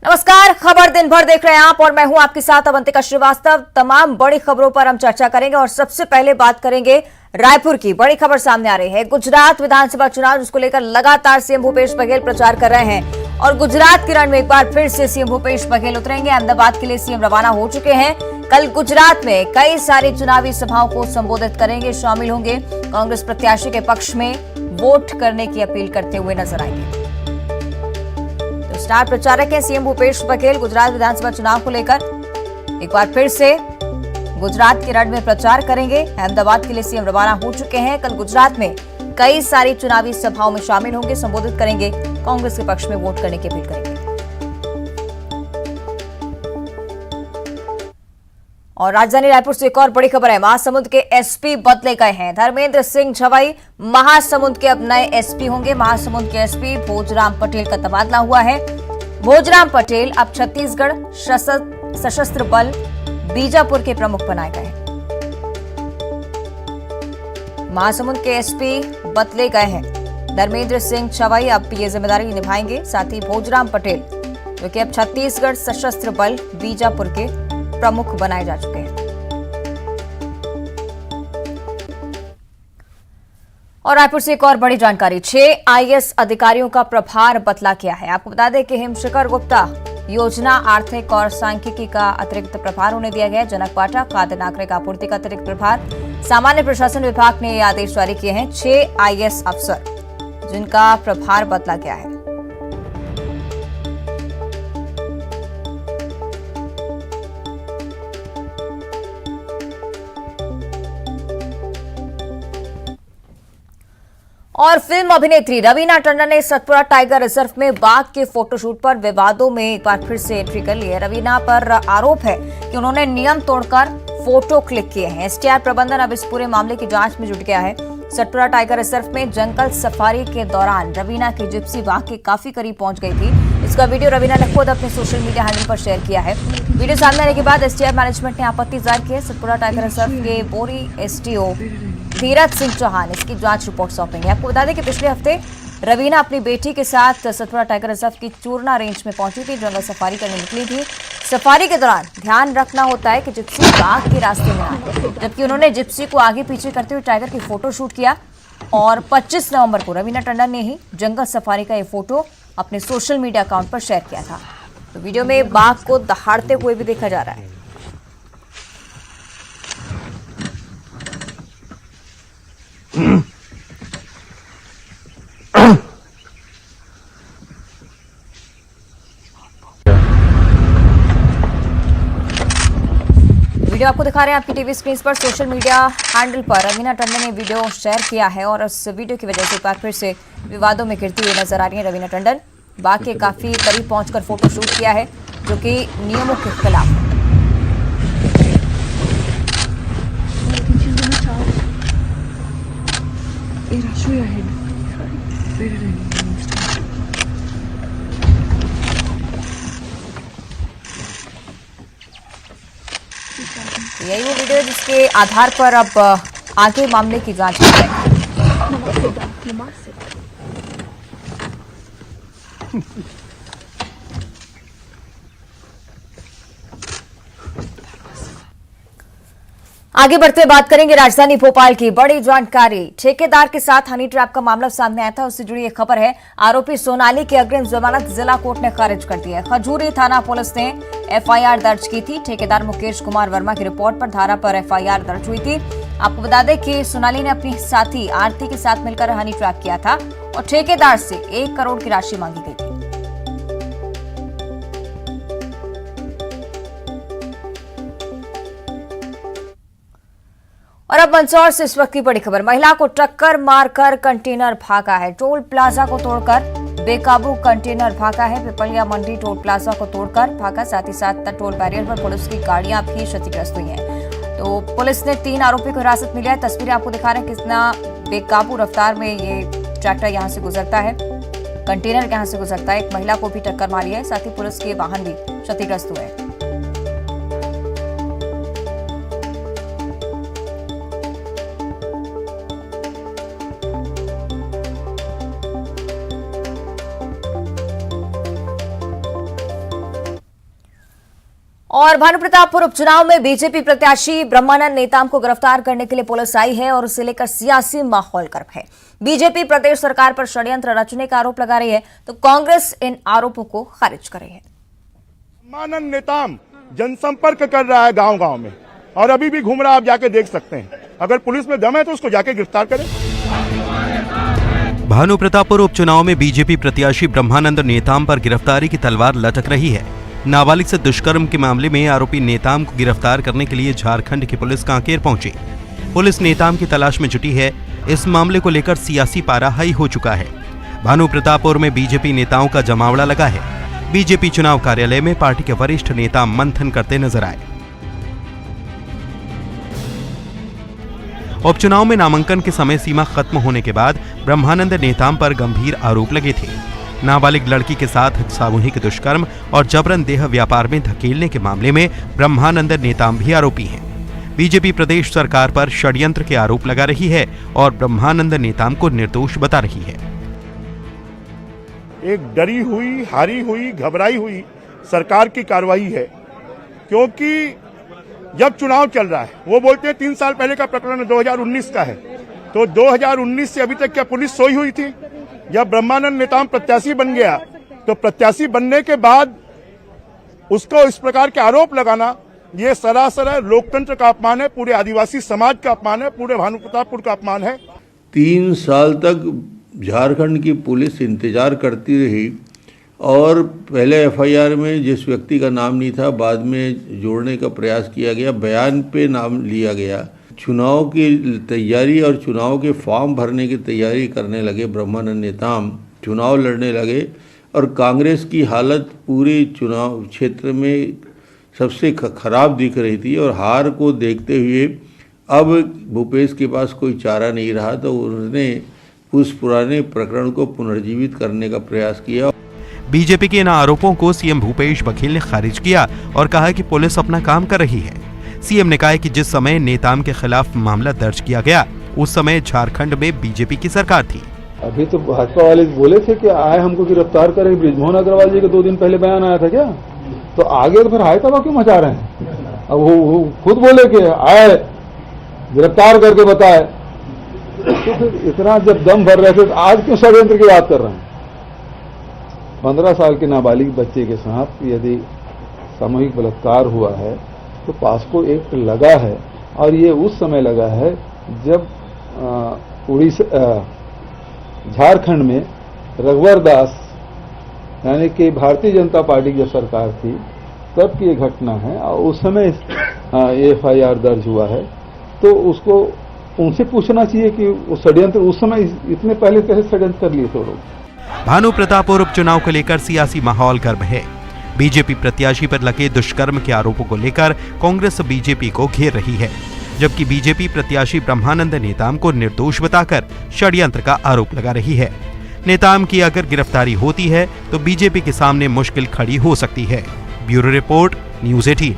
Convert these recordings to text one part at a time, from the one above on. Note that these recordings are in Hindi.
नमस्कार, खबर दिन भर देख रहे हैं आप और मैं हूं आपके साथ अवंतिका श्रीवास्तव। तमाम बड़ी खबरों पर हम चर्चा करेंगे और सबसे पहले बात करेंगे रायपुर की। बड़ी खबर सामने आ रही है। गुजरात विधानसभा चुनाव जिसको लेकर लगातार सीएम भूपेश बघेल प्रचार कर रहे हैं और गुजरात की रण में एक बार फिर से सीएम भूपेश बघेल उतरेंगे। अहमदाबाद के लिए सीएम रवाना हो चुके हैं। कल गुजरात में कई सारी चुनावी सभाओं को संबोधित करेंगे, शामिल होंगे। कांग्रेस प्रत्याशी के पक्ष में वोट करने की अपील करते हुए नजर आएंगे। स्टार प्रचारक हैं सीएम भूपेश बघेल। गुजरात विधानसभा चुनाव को लेकर एक बार फिर से गुजरात के रण में प्रचार करेंगे। अहमदाबाद के लिए सीएम रवाना हो चुके हैं। कल गुजरात में कई सारी चुनावी सभाओं में शामिल होंगे, संबोधित करेंगे, कांग्रेस के पक्ष में वोट करने की अपील करेंगे। और राजधानी रायपुर से एक और बड़ी खबर है। महासमुंद के एसपी बदले गए हैं। धर्मेंद्र सिंह झवई महासमुंद के अब नए एसपी होंगे। महासमुंद के एसपी भोजराम पटेल का तबादला हुआ है। भोजराम पटेल अब छत्तीसगढ़ सशस्त्र बल बीजापुर के प्रमुख बनाए गए हैं। महासमुंद के एसपी बदले गए हैं। धर्मेंद्र सिंह झवई अब ये जिम्मेदारी निभाएंगे। साथ ही भोजराम पटेल जो कि अब छत्तीसगढ़ सशस्त्र बल बीजापुर के प्रमुख बनाए जा चुके हैं। और रायपुर से एक और बड़ी जानकारी। 6 आईएएस अधिकारियों का प्रभार बदला गया है। आपको बता दें कि हिमशिखर गुप्ता योजना, आर्थिक और सांख्यिकी का अतिरिक्त प्रभार उन्हें दिया गया है। जनक पाठक खाद्य नागरिक आपूर्ति का अतिरिक्त प्रभार। सामान्य प्रशासन विभाग ने ये आदेश जारी किए हैं। 6 आईएएस अफसर जिनका प्रभार बदला गया है। और फिल्म अभिनेत्री रवीना टंडन ने सतपुरा टाइगर रिजर्व में बाघ के फोटोशूट पर विवादों में एक बार फिर से एंट्री कर ली है। रवीना पर आरोप है कि उन्होंने नियम तोड़कर फोटो क्लिक किए हैं। एसटीआर प्रबंधन अब इस पूरे मामले की जांच में जुट गया है। सतपुरा टाइगर रिजर्व में जंगल सफारी के दौरान रवीना की जिप्सी बाघ के काफी करीब पहुंच गई थी। इसका वीडियो रवीना ने खुद अपने सोशल मीडिया हैंडल पर शेयर किया है। वीडियो सामने आने के बाद एसटीआर मैनेजमेंट ने आपत्ति जाहिर की है। सतपुरा टाइगर रिजर्व के बोरी एसडीओ धीरज सिंह चौहान इसकी जांच रिपोर्ट सौंपेंगे। आपको बता दें कि पिछले हफ्ते रवीना अपनी बेटी के साथ सतपुरा टाइगर रिजर्व की चूरना रेंज में पहुंची थी। जंगल सफारी करने निकली थी। सफारी के दौरान ध्यान रखना होता है कि जिप्सी बाघ के रास्ते में आए, जबकि उन्होंने जिप्सी को आगे पीछे करते हुए टाइगर की फोटो शूट किया। और 25 नवंबर को रवीना टंडन ने ही जंगल सफारी का ये फोटो अपने सोशल मीडिया अकाउंट पर शेयर किया था। तो वीडियो में बाघ को दहाड़ते हुए भी देखा जा रहा है। वीडियो आपको दिखा रहे हैं आपकी टीवी स्क्रीन पर। सोशल मीडिया हैंडल पर रवीना टंडन ने वीडियो शेयर किया है और उस वीडियो की वजह से एक बार फिर से विवादों में घिरती हुई नजर आ रही है रवीना टंडन। बाघ के काफी करीब पहुंचकर फोटो शूट किया है, जो कि नियमों के खिलाफ है। यही वो वीडियो है जिसके आधार पर अब आगे मामले की जांच की जाएगी। आगे बढ़ते बात करेंगे राजधानी भोपाल की बड़ी जानकारी। ठेकेदार के साथ हनी ट्रैप का मामला सामने आया था, उससे जुड़ी एक खबर है। आरोपी सोनाली की अग्रिम जमानत जिला कोर्ट ने खारिज कर दी है। खजूरी थाना पुलिस ने एफआईआर दर्ज की थी। ठेकेदार मुकेश कुमार वर्मा की रिपोर्ट पर धारा पर एफआईआर दर्ज हुई थी। आपको बता दें कि सोनाली ने अपनी साथी आरती के साथ मिलकर हनी ट्रैप किया था और ठेकेदार से 1 करोड़ की राशि मांगी गई थी। और अब मंदसौर से इस वक्त की बड़ी खबर। महिला को टक्कर मारकर कंटेनर भागा है। टोल प्लाजा को तोड़कर बेकाबू कंटेनर भागा है। पिपलिया मंडी टोल प्लाजा को तोड़कर भागा। साथ ही साथ टोल बैरियर पर पुलिस की गाड़ियां भी क्षतिग्रस्त हुई हैं। तो पुलिस ने 3 आरोपी को हिरासत में लिया है। तस्वीरें आपको दिखा रहे हैं कितना बेकाबू रफ्तार में ये ट्रैक्टर यहां से गुजरता है, कंटेनर यहां से गुजरता है। एक महिला को भी टक्कर मारी है। साथ ही पुलिस के वाहन भी क्षतिग्रस्त हुए हैं। और भानुप्रतापपुर उपचुनाव में बीजेपी प्रत्याशी ब्रह्मानंद नेताम को गिरफ्तार करने के लिए पुलिस आई है और उसे लेकर सियासी माहौल गर्म है। बीजेपी प्रदेश सरकार पर षड्यंत्र रचने का आरोप लगा रही है तो कांग्रेस इन आरोपों को खारिज कर रही है। ब्रह्मानंद नेताम जनसंपर्क कर रहा है गांव-गांव में और अभी भी घूम रहा, आप जाके देख सकते हैं। अगर पुलिस में दम है तो उसको जाके गिरफ्तार करें। भानुप्रतापपुर उपचुनाव में बीजेपी प्रत्याशी ब्रह्मानंद नेताम पर गिरफ्तारी की तलवार लटक रही है। नाबालिग से दुष्कर्म के मामले में आरोपी नेताम को गिरफ्तार करने के लिए झारखंड की पुलिस कांकेर पहुंची। पुलिस नेताम की तलाश में जुटी है। इस मामले को लेकर सियासी पारा हाई हो चुका है। भानुप्रतापपुर में बीजेपी नेताओं का जमावड़ा लगा है। बीजेपी चुनाव कार्यालय में पार्टी के वरिष्ठ नेता मंथन करते नजर आए। उपचुनाव में नामांकन के समय सीमा खत्म होने के बाद ब्रह्मानंद नेताम पर गंभीर आरोप लगे थे। नाबालिग लड़की के साथ सामूहिक दुष्कर्म और जबरन देह व्यापार में धकेलने के मामले में ब्रह्मानंद नेताम भी आरोपी हैं। बीजेपी प्रदेश सरकार पर षड्यंत्र के आरोप लगा रही है और ब्रह्मानंद नेताम को निर्दोष बता रही है। एक डरी हुई, हारी हुई, घबराई हुई सरकार की कार्रवाई है, क्योंकि जब चुनाव चल रहा है वो बोलते हैं 3 साल पहले का प्रकरण 2019 का है, तो 2019 से अभी तक क्या पुलिस सोई हुई थी? जब ब्रह्मानंद नेताम प्रत्याशी बन गया तो प्रत्याशी बनने के बाद उसको इस प्रकार के आरोप लगाना, ये सरासर लोकतंत्र का अपमान है, पूरे आदिवासी समाज का अपमान है, पूरे भानुप्रतापपुर का अपमान है। 3 साल तक झारखंड की पुलिस इंतजार करती रही और पहले एफआईआर में जिस व्यक्ति का नाम नहीं था बाद में जोड़ने का प्रयास किया गया, बयान पे नाम लिया गया। चुनाव की तैयारी और चुनाव के फॉर्म भरने की तैयारी करने लगे ब्रह्मानंद नेताम, चुनाव लड़ने लगे और कांग्रेस की हालत पूरे चुनाव क्षेत्र में सबसे खराब दिख रही थी और हार को देखते हुए अब भूपेश के पास कोई चारा नहीं रहा तो उन्होंने उस पुराने प्रकरण को पुनर्जीवित करने का प्रयास किया। बीजेपी के इन आरोपों को सीएम भूपेश बघेल ने खारिज किया और कहा कि पुलिस अपना काम कर रही है। सीएम ने कहा कि जिस समय नेताम के खिलाफ मामला दर्ज किया गया उस समय झारखंड में बीजेपी की सरकार थी। अभी तो भाजपा वाले बोले थे कि आए हमको गिरफ्तार करें, बृजमोहन अग्रवाल जी का 2 दिन पहले बयान आया था क्या, तो आगे तो फिर हाय तबाह क्यों मचा रहे हैं? अब वो खुद बोले कि आए गिरफ्तार करके बताए, तो फिर इतना जब दम भर रहे थे तो आज क्यों षड्यंत्र की बात कर रहे हैं? 15 साल के नाबालिग बच्चे के साथ यदि सामूहिक बलात्कार हुआ है तो पास्को एक्ट लगा है और ये उस समय लगा है जब झारखंड में रघुवर दास यानी कि भारतीय जनता पार्टी की सरकार थी तब की ये घटना है और उस समय एफआईआर दर्ज हुआ है, तो उसको उनसे पूछना चाहिए कि वो षड्यंत्र उस समय इतने पहले कैसे षड्यंत्र कर लिए थे लोग। भानुप्रतापपुर उपचुनाव को लेकर सियासी माहौल गर्म है। बीजेपी प्रत्याशी पर लगे दुष्कर्म के आरोपों को लेकर कांग्रेस बीजेपी को घेर रही है, जबकि बीजेपी प्रत्याशी ब्रह्मानंद नेताम को निर्दोष बताकर षड्यंत्र का आरोप लगा रही है। नेताम की अगर गिरफ्तारी होती है तो बीजेपी के सामने मुश्किल खड़ी हो सकती है। Bureau report, news 18।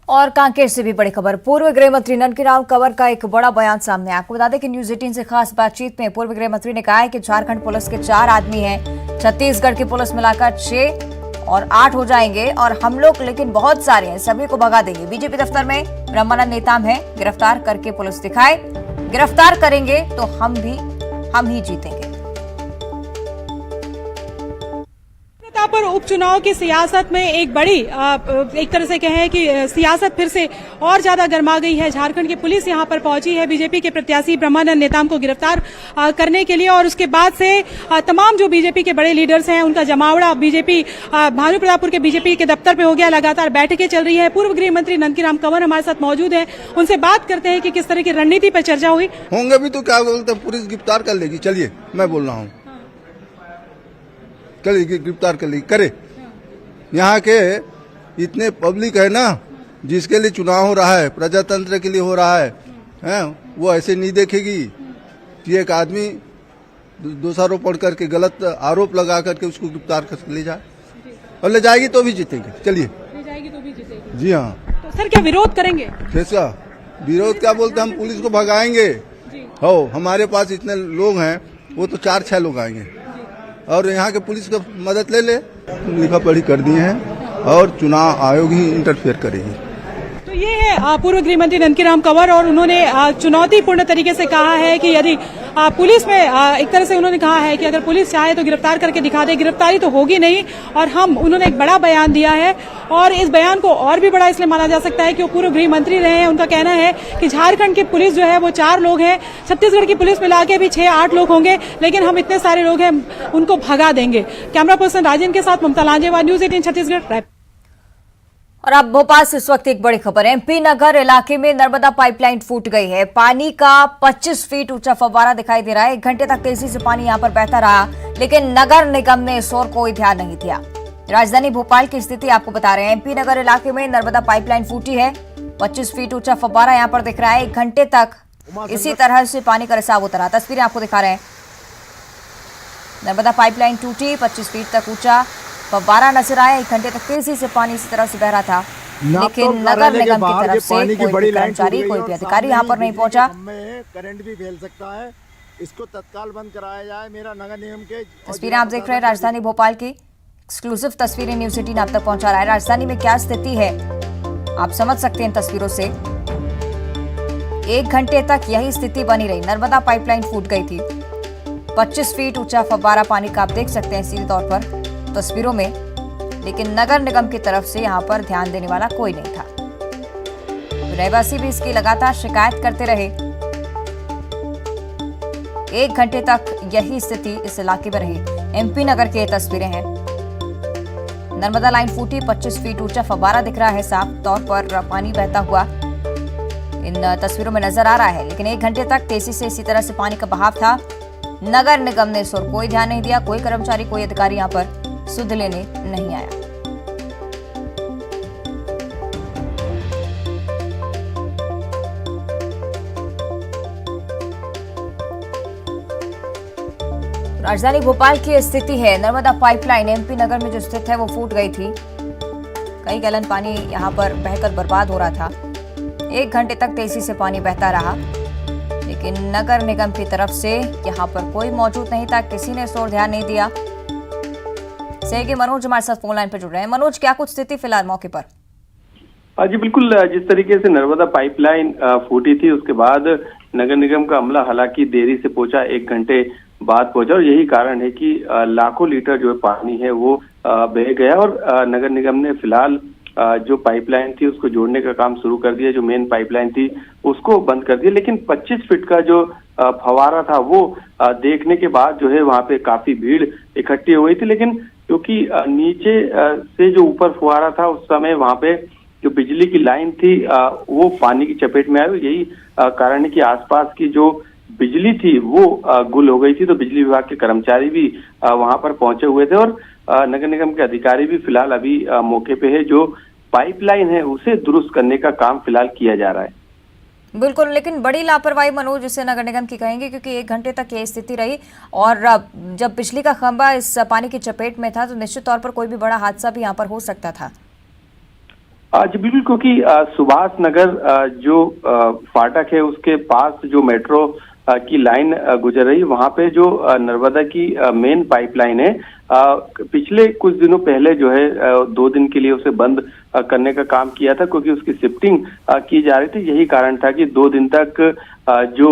और कांकेर से भी बड़ी खबर। पूर्व गृह मंत्री ननकीराम कंवर का एक बड़ा बयान सामने आया। आपको बता दें कि न्यूज़ 18 से खास बातचीत में पूर्व गृह मंत्री ने कहा है कि झारखंड पुलिस के 4 आदमी हैं, छत्तीसगढ़ की पुलिस मिलाकर 6 और 8 हो जाएंगे और हम लोग लेकिन बहुत सारे हैं, सभी को भगा देंगे। बीजेपी दफ्तर में ब्रह्मानंद नेताम है, गिरफ्तार करके पुलिस दिखाए, गिरफ्तार करेंगे तो हम ही जीतेंगे। पर उपचुनाव की सियासत में एक बड़ी एक तरह से कहें कि सियासत फिर से और ज्यादा गर्मा गई है। झारखंड की पुलिस यहां पर पहुंची है बीजेपी के प्रत्याशी ब्रह्मानंद नेताम को गिरफ्तार करने के लिए और उसके बाद से तमाम जो बीजेपी के बड़े लीडर्स हैं उनका जमावड़ा बीजेपी भानुप्रतापपुर के बीजेपी के दफ्तर पे हो गया। लगातार बैठकें चल रही है। पूर्व गृह मंत्री ननकीराम कंवर हमारे साथ मौजूद है, उनसे बात करते हैं कि किस तरह की रणनीति पर चर्चा हुई। होंगे भी तो क्या बोलते पुलिस गिरफ्तार कर लेगी। चलिए मैं बोल रहा हूँ गिरफ्तार कर ली करे। यहाँ के इतने पब्लिक है ना जिसके लिए चुनाव हो रहा है, प्रजातंत्र के लिए हो रहा है, वो ऐसे नहीं देखेगी कि एक आदमी दोषारोपण करके गलत आरोप लगा करके उसको गिरफ्तार कर ले जाए और ले जाएगी तो भी जीतेंगे। चलिए ले जाएगी तो भी जीतेगी। जी हाँ। तो सर क्या विरोध करेंगे? कैसा विरोध क्या बोलते, हम पुलिस को भगाएंगे। हो हमारे पास इतने लोग हैं, वो तो 4-6 लोग आएंगे और यहाँ के पुलिस का मदद ले ले। लिखा पढ़ी कर दिए हैं और चुनाव आयोग ही इंटरफेयर करेगी। तो ये है पूर्व गृह मंत्री नंदकीराम कंवर, और उन्होंने चुनौतीपूर्ण तरीके से कहा है कि यदि पुलिस में एक तरह से उन्होंने कहा है कि अगर पुलिस चाहे तो गिरफ्तार करके दिखा दे, गिरफ्तारी तो होगी नहीं। और उन्होंने एक बड़ा बयान दिया है, और इस बयान को और भी बड़ा इसलिए माना जा सकता है कि वो पूर्व गृह मंत्री रहे हैं। उनका कहना है कि झारखंड की पुलिस जो है वो 4 लोग हैं, छत्तीसगढ़ की पुलिस मिला के भी 6-8 लोग होंगे, लेकिन हम इतने सारे लोग हैं उनको भगा देंगे। कैमरा पर्सन राजेंद्र के साथ ममता लांजेवा, न्यूज 18 छत्तीसगढ़, रायपुर। और अब भोपाल से इस वक्त एक बड़ी खबर है। एमपी नगर इलाके में नर्मदा पाइपलाइन फूट गई है। पानी का 25 फीट ऊंचा फव्वारा दिखाई दे रहा है। 1 घंटे तक तेजी से पानी यहां पर बहता रहा, लेकिन नगर निगम ने इस ओर कोई ध्यान नहीं दिया। राजधानी भोपाल की स्थिति आपको बता रहे हैं। एमपी नगर इलाके में नर्मदा पाइपलाइन फूटी है। 25 फीट ऊंचा फव्वारा यहां पर दिख रहा है। 1 घंटे तक इसी तरह से पानी का रिसाव होता रहा। तस्वीरें आपको दिखा रहे हैं। नर्मदा पाइपलाइन टूटी, 25 फीट तक ऊंचा फव्वारा नजर आया। 1 घंटे तक तेजी से पानी इसी तरह से बह रहा था, लेकिन नगर निगम की तरफ से कोई भी कर्मचारी, कोई भी अधिकारी यहाँ पर नहीं पहुंचा। करंट भी फैल सकता है, इसको तत्काल बंद कराया जाए। मेरा नगर निगम के तस्वीरें आप देख रहे हैं राजधानी भोपाल की। एक्सक्लूसिव तस्वीरें न्यूज 18 आप तक पहुंचा रहा है। राजधानी में क्या स्थिति है आप समझ सकते हैं इन तस्वीरों से। 1 घंटे तक यही स्थिति बनी रही। नर्मदा पाइपलाइन फूट गई थी। 25 फीट ऊंचा फव्वारा पानी का आप देख सकते हैं सीधे तौर पर तस्वीरों में, लेकिन नगर निगम की तरफ से यहां पर ध्यान देने वाला कोई नहीं था। रहवासी भी इसकी लगातार शिकायत करते रहे। 1 घंटे तक यही स्थिति इस इलाके में रही। एमपी नगर की तस्वीरें हैं। नर्मदा लाइन फूटी, 25 फीट ऊंचा फव्वारा दिख रहा है, साफ तौर पर पानी बहता हुआ इन तस्वीरों में नजर आ रहा है, लेकिन 1 घंटे तक तेजी से इसी तरह से पानी का बहाव था। नगर निगम ने इस ओर कोई ध्यान नहीं दिया। कोई कर्मचारी, कोई अधिकारी यहां पर सुध लेने नहीं आया। राजधानी भोपाल की स्थिति है। नर्मदा पाइपलाइन एमपी नगर में जो स्थित है वो फूट गई थी। कई गैलन पानी यहां पर बहकर बर्बाद हो रहा था। 1 घंटे तक तेजी से पानी बहता रहा, लेकिन नगर निगम की तरफ से यहां पर कोई मौजूद नहीं था। किसी ने इस ओर ध्यान नहीं दिया। सहयोगी मनोज हमारे साथ फोन लाइन पर जुड़ रहे हैं। मनोज, क्या कुछ स्थिति फिलहाल मौके पर? जी बिल्कुल, जिस तरीके से नर्मदा पाइपलाइन फूटी थी उसके बाद नगर निगम का अमला हालांकि देरी से पहुंचा, 1 घंटे बाद पहुंचा, और यही कारण है कि लाखों लीटर जो पानी है वो बह गया। और नगर निगम ने फिलहाल जो पाइपलाइन थी उसको जोड़ने का काम शुरू कर दिया। जो मेन पाइपलाइन थी उसको बंद कर दिया, लेकिन 25 फीट का जो फवारा था वो देखने के बाद जो है वहां पे काफी भीड़ इकट्ठी हो गई थी। लेकिन क्योंकि नीचे से जो ऊपर फुहारा था उस समय वहां पे जो बिजली की लाइन थी वो पानी की चपेट में आई। यही कारण है कि आसपास की जो बिजली थी वो गुल हो गई थी। तो बिजली विभाग के कर्मचारी भी वहां पर पहुंचे हुए थे, और नगर निगम के अधिकारी भी फिलहाल अभी मौके पे है। जो पाइपलाइन है उसे दुरुस्त करने का काम फिलहाल किया जा रहा है। बिल्कुल, लेकिन बड़ी लापरवाही मनोज जिसे नगर निगम की कहेंगे, क्योंकि 1 घंटे तक ये स्थिति रही, और जब बिजली का खंभा इस पानी की चपेट में था तो निश्चित तौर पर कोई भी बड़ा हादसा भी यहाँ पर हो सकता था। जी बिल्कुल, क्योंकि सुभाष नगर जो फाटक है उसके पास जो मेट्रो की लाइन गुजर रही, वहां पे जो नर्मदा की मेन पाइपलाइन है पिछले कुछ दिनों पहले जो है 2 दिन के लिए उसे बंद करने का काम किया था, क्योंकि उसकी शिफ्टिंग की जा रही थी। यही कारण था कि 2 दिन तक जो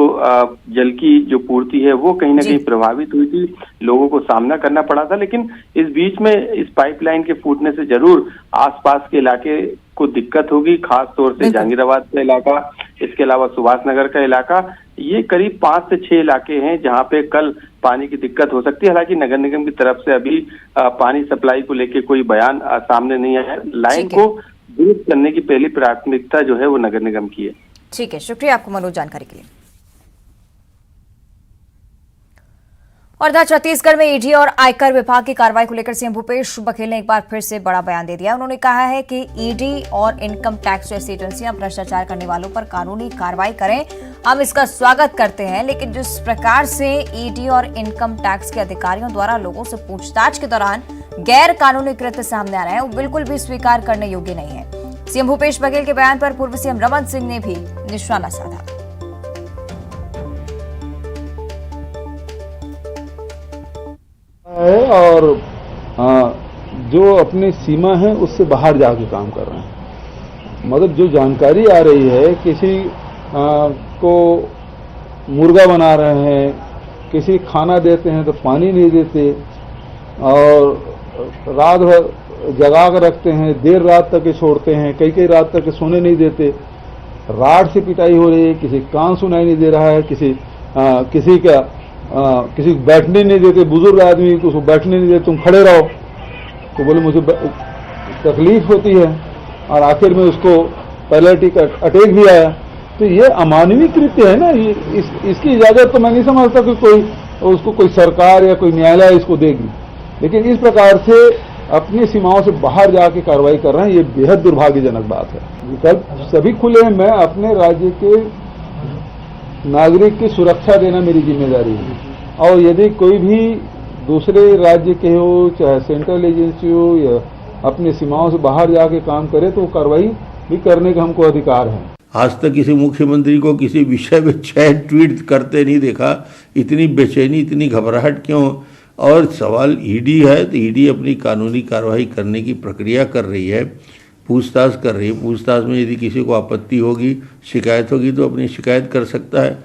जल की जो पूर्ति है वो कहीं ना कहीं प्रभावित हुई थी, लोगों को सामना करना पड़ा था। लेकिन इस बीच में इस पाइपलाइन के फूटने से जरूर आसपास के इलाके को दिक्कत होगी, खास तौर से जहांगीराबाद का इलाका, इसके अलावा सुभाष नगर का इलाका। ये करीब 5 से 6 इलाके हैं जहां पे कल पानी की दिक्कत हो सकती है। हालांकि नगर निगम की तरफ से अभी पानी सप्लाई को लेकर कोई बयान सामने नहीं आया है। लाइन को दुरुस्त करने की पहली प्राथमिकता जो है वो नगर निगम की है। ठीक है, शुक्रिया आपको मनोज जानकारी के लिए। और इधर छत्तीसगढ़ में ईडी और आयकर विभाग की कार्रवाई को लेकर सीएम भूपेश बघेल ने एक बार फिर से बड़ा बयान दे दिया। उन्होंने कहा है कि ईडी और इनकम टैक्स जैसी एजेंसियां भ्रष्टाचार करने वालों पर कानूनी कार्रवाई करें, हम इसका स्वागत करते हैं, लेकिन जिस प्रकार से ईडी और इनकम टैक्स के अधिकारियों द्वारा लोगों से पूछताछ के दौरान गैर कानूनी कृत्य सामने आ रहे हैं वो बिल्कुल भी स्वीकार करने योग्य नहीं है। सीएम भूपेश बघेल के बयान पर पूर्व सीएम रमन सिंह ने भी निशाना साधा। और जो अपनी सीमा है उससे बाहर जाके काम कर रहे हैं। मतलब जो जानकारी आ रही है, किसी को मुर्गा बना रहे हैं, किसी खाना देते हैं तो पानी नहीं देते, और रात भर जगा कर रखते हैं, देर रात तक के छोड़ते हैं, कई रात तक के सोने नहीं देते, राड से पिटाई हो रही है, किसी कान सुनाई नहीं दे रहा है, किसी को बैठने नहीं देते, बुजुर्ग आदमी को उसको बैठने नहीं देते, तुम खड़े रहो, तो बोले मुझे तकलीफ होती है, और आखिर में उसको पैरालिटिक अटैक भी आया। तो ये अमानवीय कृत्य है ना, इसकी इजाजत तो मैं नहीं समझता कि उसको कोई सरकार या कोई न्यायालय इसको देगी, लेकिन इस प्रकार से अपनी सीमाओं से बाहर जाके कार्रवाई कर रहे हैं, ये बेहद दुर्भाग्यजनक बात है। विकल्प सभी खुले हैं, मैं अपने राज्य के नागरिक की सुरक्षा देना मेरी जिम्मेदारी है, और यदि कोई भी दूसरे राज्य के हो, चाहे सेंट्रल एजेंसी हो, या अपनी सीमाओं से बाहर जाके काम करे तो कार्रवाई भी करने का हमको अधिकार है। आज तक किसी मुख्यमंत्री को किसी विषय में 6 ट्वीट करते नहीं देखा। इतनी बेचैनी, इतनी घबराहट क्यों? और सवाल ईडी है तो ईडी अपनी कानूनी कार्रवाई करने की प्रक्रिया कर रही है, पूछताछ कर रही है। पूछताछ में यदि किसी को आपत्ति होगी, शिकायत होगी तो अपनी शिकायत कर सकता है।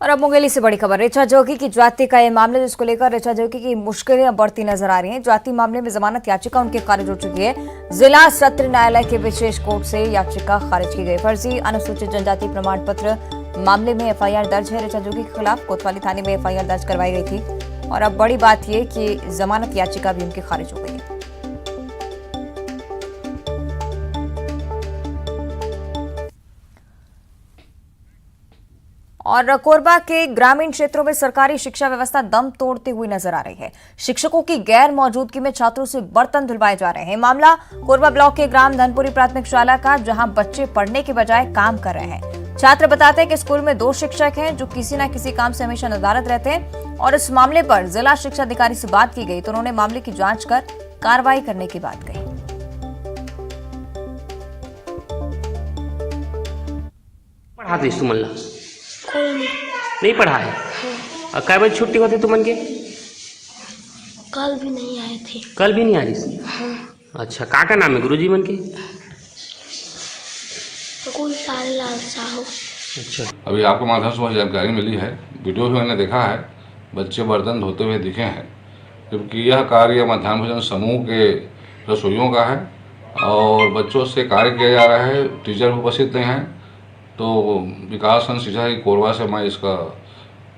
और अब मुंगेली से बड़ी खबर, ऋचा जोगी की ज्योति का ये मामला, जिसको लेकर ऋचा जोगी की मुश्किलें अब बढ़ती नजर आ रही हैं। ज्योति मामले में जमानत याचिका उनकी खारिज हो चुकी है। जिला सत्र न्यायालय के विशेष कोर्ट से याचिका खारिज की गई। फर्जी अनुसूचित जनजाति प्रमाण पत्र मामले में एफआईआर दर्ज है ऋचा जोगी के खिलाफ। कोतवाली थाने में एफआईआर दर्ज करवाई गई थी, और अब बड़ी बात यह कि जमानत याचिका भी उनकी खारिज हो गई है। और कोरबा के ग्रामीण क्षेत्रों में सरकारी शिक्षा व्यवस्था दम तोड़ती हुई नजर आ रही है। शिक्षकों की गैर मौजूदगी में छात्रों से बर्तन धुलवाए जा रहे हैं। मामला कोरबा ब्लॉक के ग्राम धनपुरी प्राथमिक शाला का, जहां बच्चे पढ़ने के बजाय काम कर रहे हैं। छात्र बताते हैं कि स्कूल में 2 शिक्षक हैं जो किसी न किसी काम से हमेशा नदारद रहते हैं, और इस मामले पर जिला शिक्षा अधिकारी से बात की गई तो उन्होंने मामले की जांच कर कार्रवाई करने की बात कही। पढ़ाते तुमला नहीं पढ़ा है? और कै बजे छुट्टी होती तुमन के? कल भी नहीं आए थे। कल भी नहीं आ रही? हाँ। अच्छा, का नाम है गुरुजी मन के? लाल साहू। अच्छा, अभी आपको माध्यम से जानकारी मिली है, वीडियो भी मैंने देखा है, बच्चे बर्तन धोते हुए दिखे हैं, जबकि यह कार्य मध्याह्न भोजन समूह के रसोइयों का है और बच्चों से कार्य किया जा रहा है। टीचर भी उपस्थित नहीं हैं। तो विकास शिक्षा की कोरबा से मैं इसका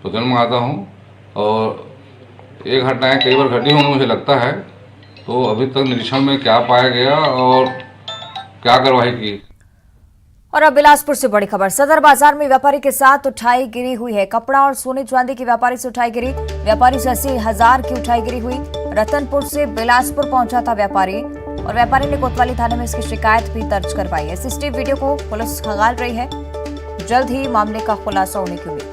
प्रतिदिन मंगाता हूँ, और ये घटनाएं कई बार घटी होंगी मुझे लगता है। तो अभी तक निरीक्षण में क्या पाया गया और क्या कार्रवाई की। और अब बिलासपुर से बड़ी खबर, सदर बाजार में व्यापारी के साथ उठाई गिरी हुई है। कपड़ा और सोने चांदी की व्यापारी से उठाई गिरी। व्यापारी से 80,000 की उठाई गिरी हुई। रतनपुर से बिलासपुर पहुंचा था व्यापारी, और व्यापारी ने कोतवाली थाने में इसकी शिकायत भी दर्ज करवाई है। सीसीटीवी वीडियो को पुलिस खंगाल रही है। जल्द ही मामले का खुलासा होने की उम्मीद।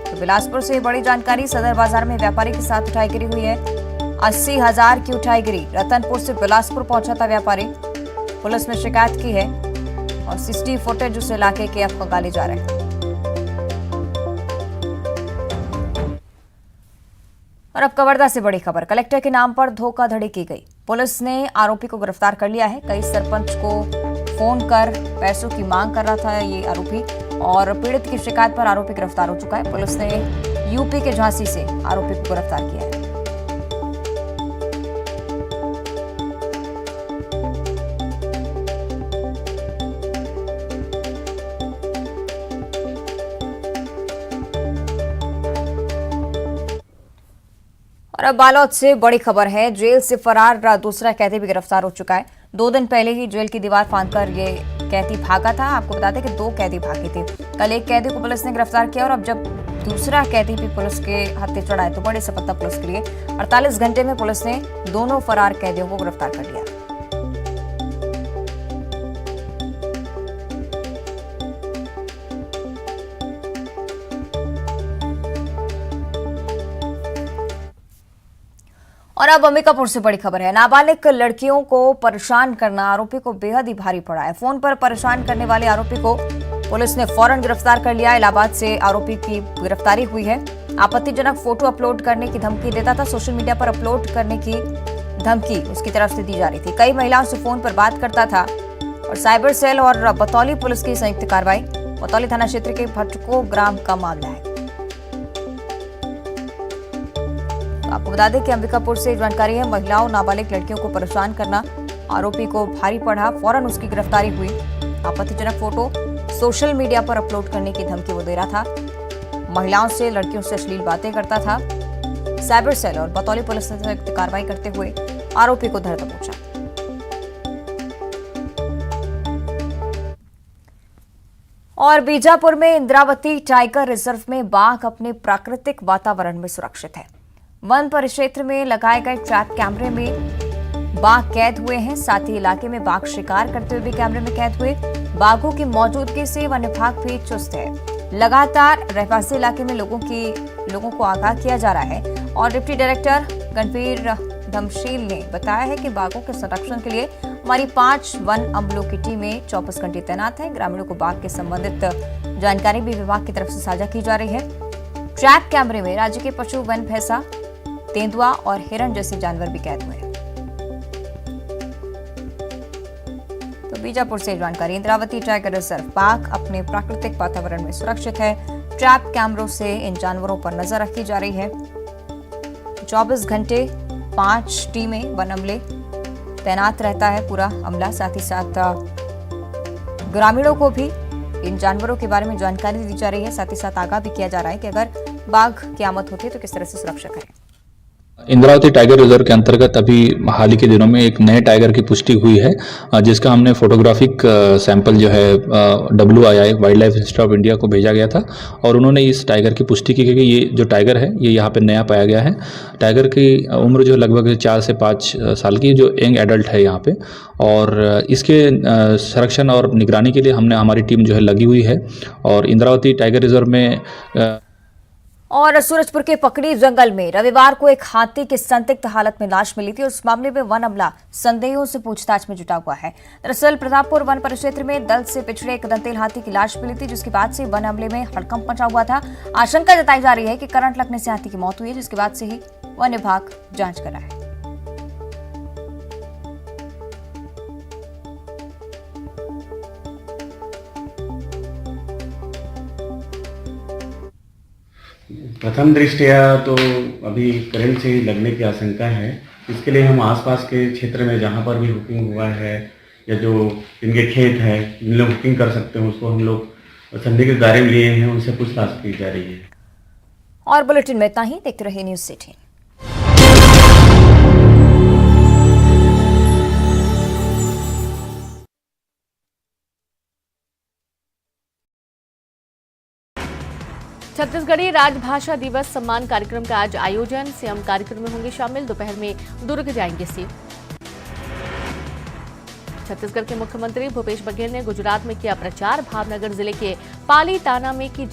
तो बिलासपुर से बड़ी जानकारी, सदर बाजार में व्यापारी के साथ उठाई गिरी हुई है। 80,000 की उठाई गिरी। रतनपुर से बिलासपुर पहुंचा था व्यापारी। पुलिस ने शिकायत की है, और सीसीटीवी फुटेज उस इलाके के अब खंगाले जा रहे हैं। और अब कवर्धा से बड़ी खबर, कलेक्टर के नाम पर धोखाधड़ी की गई। पुलिस ने आरोपी को गिरफ्तार कर लिया है। कई सरपंच को फोन कर पैसों की मांग कर रहा था ये आरोपी, और पीड़ित की शिकायत पर आरोपी गिरफ्तार हो चुका है। पुलिस ने यूपी के झांसी से आरोपी को गिरफ्तार किया है। और अब बालोद से बड़ी खबर है, जेल से फरार दूसरा कैदी भी गिरफ्तार हो चुका है। 2 दिन पहले ही जेल की दीवार फांदकर ये कैदी भागा था। आपको बता दें कि 2 कैदी भागे थे। कल एक कैदी को पुलिस ने गिरफ्तार किया, और अब जब दूसरा कैदी भी पुलिस के हत्थे चढ़ा है तो बड़ी सफलता पुलिस के लिए। 48 घंटे में पुलिस ने दोनों फरार कैदियों को गिरफ्तार कर लिया। और अब अंबिकापुर से बड़ी खबर है, नाबालिग लड़कियों को परेशान करना आरोपी को बेहद ही भारी पड़ा है। फोन पर परेशान करने वाले आरोपी को पुलिस ने फौरन गिरफ्तार कर लिया। इलाहाबाद से आरोपी की गिरफ्तारी हुई है। आपत्तिजनक फोटो अपलोड करने की धमकी देता था। सोशल मीडिया पर अपलोड करने की धमकी उसकी तरफ से दी जा रही थी। कई महिलाओं से फोन पर बात करता था और साइबर सेल और बतौली पुलिस की संयुक्त कार्रवाई। बतौली थाना क्षेत्र के भटको ग्राम का मामला है। आपको बता दें कि अंबिकापुर से जानकारी है, महिलाओं नाबालिग लड़कियों को परेशान करना आरोपी को भारी पड़ा। फौरन उसकी गिरफ्तारी हुई। आपत्तिजनक फोटो सोशल मीडिया पर अपलोड करने की धमकी वो दे रहा था। महिलाओं से, लड़कियों से अश्लील बातें करता था। साइबर सेल और बतौली पुलिस ने संयुक्त कार्रवाई करते हुए आरोपी को धर दबोचा। और बीजापुर में इंद्रावती टाइगर रिजर्व में बाघ अपने प्राकृतिक वातावरण में सुरक्षित है। वन परिक्षेत्र में लगाए गए ट्रैप कैमरे में बाघ कैद हुए हैं। साथ ही इलाके में बाघ शिकार करते हुए भी कैमरे में कैद हुए। बाघों की मौजूदगी से वन विभाग भी चुस्त है। लगातार रहवासी इलाके में लोगों को आगाह किया जा रहा है। और डिप्टी डायरेक्टर गणवीर धमशील ने बताया है कि बाघों के संरक्षण के लिए हमारी 5 वन अमलों की टीमें 24 घंटे तैनात है। ग्रामीणों को बाघ के संबंधित जानकारी भी विभाग की तरफ से साझा की जा रही है। ट्रैप कैमरे में राज्य के पशु, वन भैंसा, तेंदुआ और हिरण जैसे जानवर भी कैद हुए हैं। तो बीजापुर से जानकारी। इंद्रावती टाइगर रिजर्व बाघ अपने प्राकृतिक वातावरण में सुरक्षित है। ट्रैप कैमरों से इन जानवरों पर नजर रखी जा रही है। 24 घंटे 5 टीमें, वन अमले तैनात रहता है पूरा अमला। साथ ही साथ ग्रामीणों को भी इन जानवरों के बारे में जानकारी दी जा रही है। साथ ही साथ आगाह भी किया जा रहा है कि अगर बाघ की आमद होती है तो किस तरह से सुरक्षा करें। इंद्रावती टाइगर रिजर्व के अंतर्गत अभी हाल ही के दिनों में एक नए टाइगर की पुष्टि हुई है, जिसका हमने फोटोग्राफिक सैंपल जो है WII wild life institute of India को भेजा गया था। और उन्होंने इस टाइगर की पुष्टि की कि ये जो टाइगर है ये यहाँ पे नया पाया गया है। टाइगर की उम्र जो लगभग 4 से 5 साल की जो यंग एडल्ट है यहाँ पे। और इसके संरक्षण और निगरानी के लिए हमारी टीम जो है लगी हुई है। और इंद्रावती टाइगर रिजर्व में और सूरजपुर के पकड़ी जंगल में रविवार को एक हाथी की संदिग्ध हालत में लाश मिली थी। उस मामले में वन अमला संदेहों से पूछताछ में जुटा हुआ है। दरअसल प्रतापपुर वन परिक्षेत्र में दल से पिछड़े एक दंतेल हाथी की लाश मिली थी, जिसके बाद से वन अमले में हड़कंप मचा हुआ था। आशंका जताई जा रही है कि करंट लगने से हाथी की मौत हुई है, जिसके बाद से ही वन विभाग जांच कर रहा है। प्रथम दृष्टया तो अभी करंट से लगने की आशंका है। इसके लिए हम आसपास के क्षेत्र में जहां पर भी हुकिंग हुआ है या जो इनके खेत है जिन लोग हुकिंग कर सकते हैं उसको हम लोग संदिग्ध दायरे में लिए हैं, उनसे पूछताछ की जा रही है। और बुलेटिन में इतना ही। देखते रहिए न्यूज़ 18। छत्तीसगढ़ी राजभाषा दिवस सम्मान कार्यक्रम का आज आयोजन। सीएम कार्यक्रम में होंगे शामिल। दोपहर में दुर्ग जाएंगे सीएम। छत्तीसगढ़ के मुख्यमंत्री भूपेश बघेल ने गुजरात में किया प्रचार। भावनगर जिले के पालीताना में की